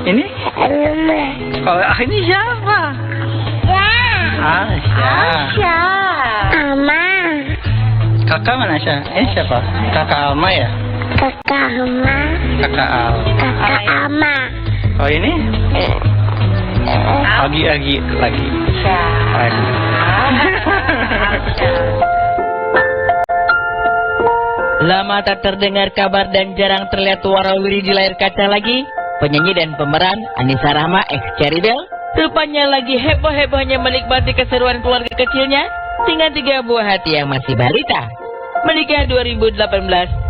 Ini? Kalau ini siapa? Asya. Ama. Kakak mana Asya? Ini siapa? Kakak Alma ya? Kakak Ama. Kakak Al. Kakak Ama. Oh ini? Lagi. Lama tak terdengar kabar dan jarang terlihat warawiri di layar kaca lagi. Penyanyi dan pemeran Anissa Rahma ex Cherry Bell rupanya lagi heboh-hebohnya menikmati keseruan keluarga kecilnya dengan 3 buah hati yang masih balita. Menikah 2018,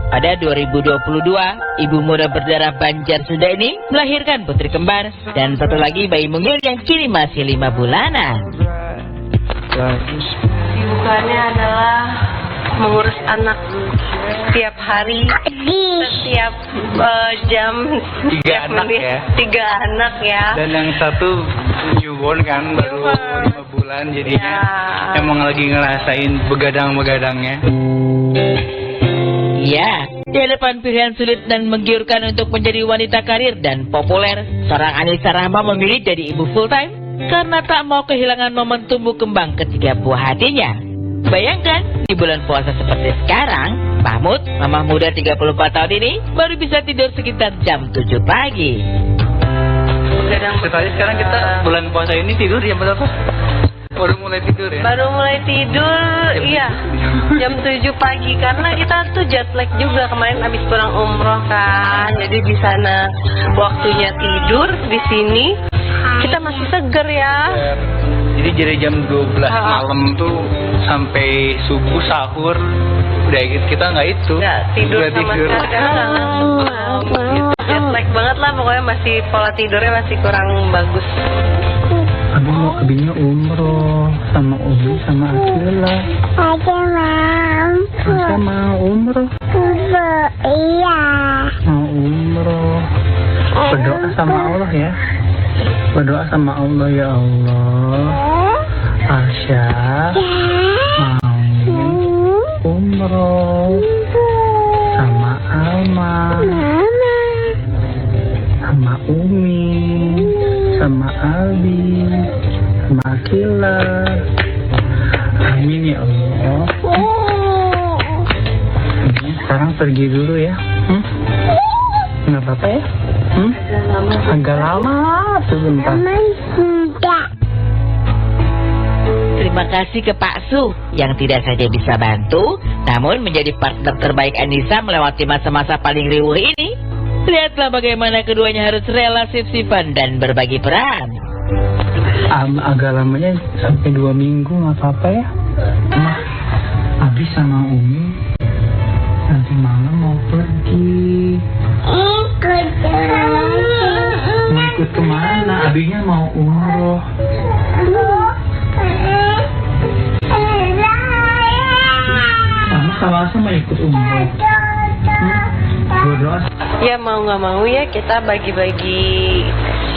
pada 2022, ibu muda berdarah Banjar Sunda ini melahirkan putri kembar dan satu lagi bayi mungil yang kini masih 5 bulanan. Kesibukannya adalah mengurus anak setiap hari, setiap jam. 3 anak ya? 3 anak ya. Dan yang satu newborn kan, baru 5 bulan jadinya Ya. emang lagi ngerasain begadang-begadangnya. Ya, di hadapan pilihan sulit dan menggiurkan untuk menjadi wanita karir dan populer, seorang Anissa Rahma memilih jadi ibu full time karena tak mau kehilangan momen tumbuh kembang ketiga buah hatinya. Bayangkan, di bulan puasa seperti sekarang, Mahmud, mama muda 34 tahun ini, baru bisa tidur sekitar jam 7 pagi. Sekali sekarang kita bulan puasa ini tidur jam berapa? Baru mulai tidur ya? Baru mulai tidur, iya, jam 7 pagi karena kita tuh jet lag juga kemarin habis pulang umroh kan, jadi di sana waktunya tidur, di sini kita masih seger ya. Jadi dari jam 12 malam tuh sampai subuh sahur udah kita nggak itu. Nggak tidur Nggak sama tidur. sekali. Jet lag banget lah, pokoknya masih pola tidurnya masih kurang bagus. Abinya umroh sama Umi sama Akila. Ada mau. Masa mau umroh? Iya. Mau umroh. Berdoa sama Allah ya. Berdoa sama Allah, ya Allah. Asya mau umroh sama Alma, sama Umi, sama Albi, sama Akila. Amin ya Allah. Ini sekarang pergi dulu ya. Nggak apa-apa ya? Agak lama sebentar. Terima kasih ke Pak Su yang tidak saja bisa bantu, namun menjadi partner terbaik Anissa melewati masa-masa paling riuh ini. Lihatlah bagaimana keduanya harus rela sip-sipan dan berbagi peran. Agak lamanya sampai 2 minggu nggak apa-apa ya. Abi sama Umi nanti malam mau pergi. Mau ikut kemana? Abinya mau umroh. Sama-sama ikut umroh. Berdoa. Ya mau nggak mau ya kita bagi-bagi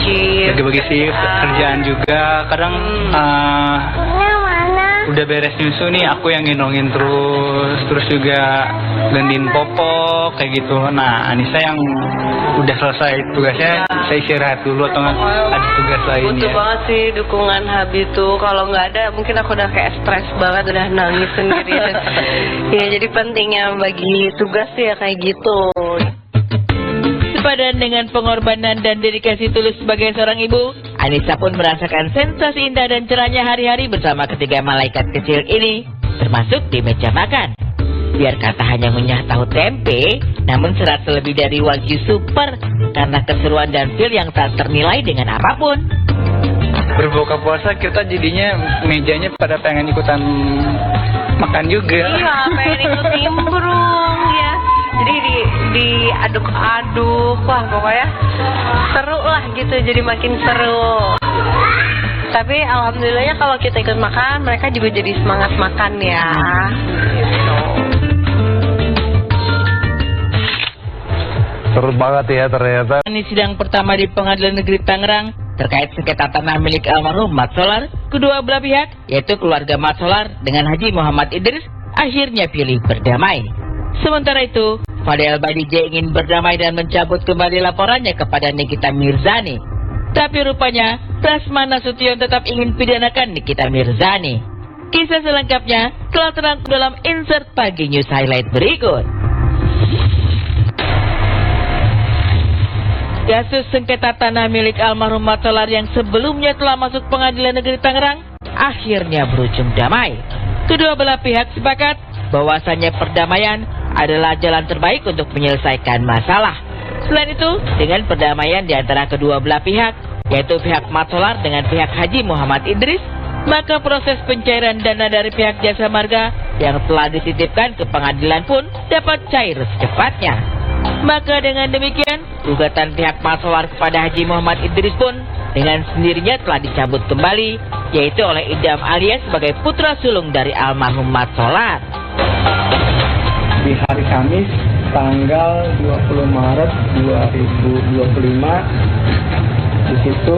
shift. Bagi-bagi shift, kerjaan juga. Kadang udah beres nyusu nih, aku yang gendongin terus juga gantiin popok kayak gitu. Nah, Anissa yang udah selesai tugasnya, saya istirahat dulu atau nggak ada tugas lain Butuh ya. banget sih dukungan Habi tuh. Kalau nggak ada mungkin aku udah kayak stres banget, udah nangis sendiri. Ya jadi pentingnya bagi tugas sih ya kayak gitu. Sepadan dengan pengorbanan dan dedikasi tulus sebagai seorang ibu, Anissa pun merasakan sensasi indah dan cerahnya hari-hari bersama ketiga malaikat kecil ini, termasuk di meja makan. Biar kata hanya ngunyah tahu tempe, namun serat lebih dari wagyu super karena keseruan dan feel yang tak ternilai dengan apapun. Berbuka puasa kita jadinya mejanya pada pengen ikutan makan juga. Iya, pengen ikut nimbrung ya. Jadi diaduk-aduk, wah pokoknya seru lah gitu, jadi makin seru. Tapi alhamdulillahnya kalau kita ikut makan, mereka juga jadi semangat makan ya. Gitu. Seru banget ya ternyata. Ini sidang pertama di Pengadilan Negeri Tangerang terkait sengketa tanah milik almarhum Mat Solar. Kedua belah pihak, yaitu keluarga Mat Solar dengan Haji Muhammad Idris, akhirnya pilih berdamai. Sementara itu, Fadel Badije ingin berdamai dan mencabut kembali laporannya kepada Nikita Mirzani. Tapi rupanya Rasman Nasution tetap ingin pidanakan Nikita Mirzani. Kisah selengkapnya telah terangkum dalam insert Pagi News Highlight berikut. Kasus sengketa tanah milik almarhum Mat Solar yang sebelumnya telah masuk Pengadilan Negeri Tangerang akhirnya berujung damai. Kedua belah pihak sepakat bahwasannya perdamaian adalah jalan terbaik untuk menyelesaikan masalah. Selain itu, dengan perdamaian di antara kedua belah pihak, yaitu pihak Mat Solar dengan pihak Haji Muhammad Idris, maka proses pencairan dana dari pihak Jasa Marga yang telah dititipkan ke pengadilan pun dapat cair secepatnya. Maka dengan demikian, gugatan pihak Mat Solar kepada Haji Muhammad Idris pun dengan sendirinya telah dicabut kembali, yaitu oleh Idam alias sebagai putra sulung dari almarhum Mat Solar. Di hari Kamis tanggal 20 Maret 2025 di situ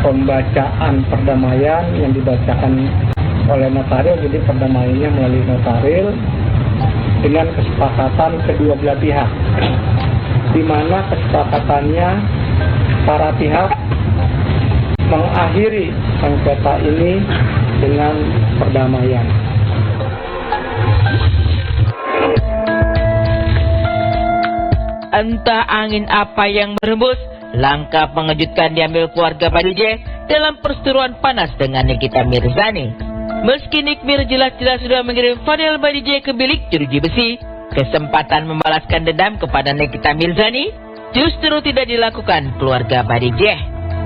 pembacaan perdamaian yang dibacakan oleh notaril, jadi perdamaiannya melalui notaril dengan kesepakatan kedua belah pihak, di mana kesepakatannya para pihak mengakhiri sengketa ini dengan perdamaian. Entah angin apa yang berhembus, langkah mengejutkan diambil keluarga Badijeh dalam perseteruan panas dengan Nikita Mirzani. Meski Nikmir jelas-jelas sudah mengirim Fadel Badijeh ke bilik jeruji besi, kesempatan membalaskan dendam kepada Nikita Mirzani justru tidak dilakukan keluarga Badijeh.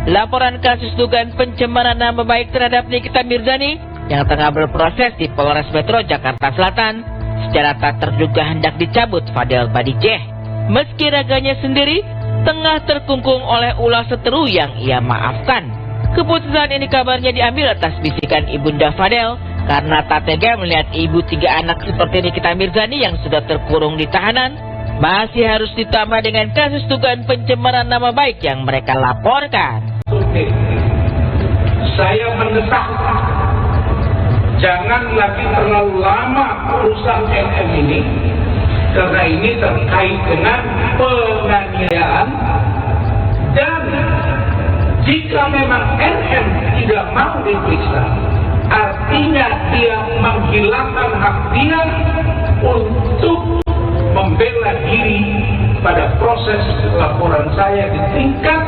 Laporan kasus dugaan pencemaran nama baik terhadap Nikita Mirzani yang tengah berproses di Polres Metro Jakarta Selatan secara tak terduga hendak dicabut Fadel Badijeh. Meski raganya sendiri tengah terkungkung oleh ulah seteru yang ia maafkan. Keputusan ini kabarnya diambil atas bisikan Ibunda Fadel karena tak tega melihat ibu 3 anak seperti Nikita Mirzani yang sudah terkurung di tahanan masih harus ditambah dengan kasus dugaan pencemaran nama baik yang mereka laporkan. Saya mendesak jangan lagi terlalu lama urusan NM ini, karena ini terkait dengan penganiayaan, dan jika memang NM tidak mau diperiksa, artinya dia menghilangkan hak dia untuk membela diri pada proses laporan saya di tingkat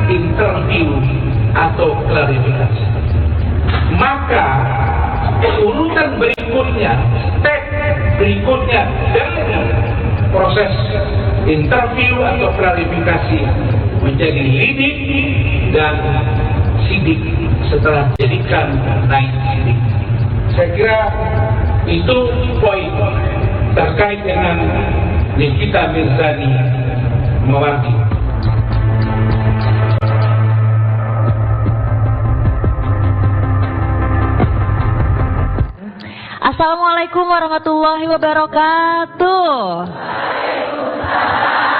interview atau klarifikasi. Maka urutan berikutnya, step berikutnya dari proses interview atau klarifikasi menjadi lidik dan sidik setelah dijadikan naik sidik. Saya kira itu poin terkait dengan Nikita Mirzani Mawati. Assalamualaikum warahmatullahi wabarakatuh.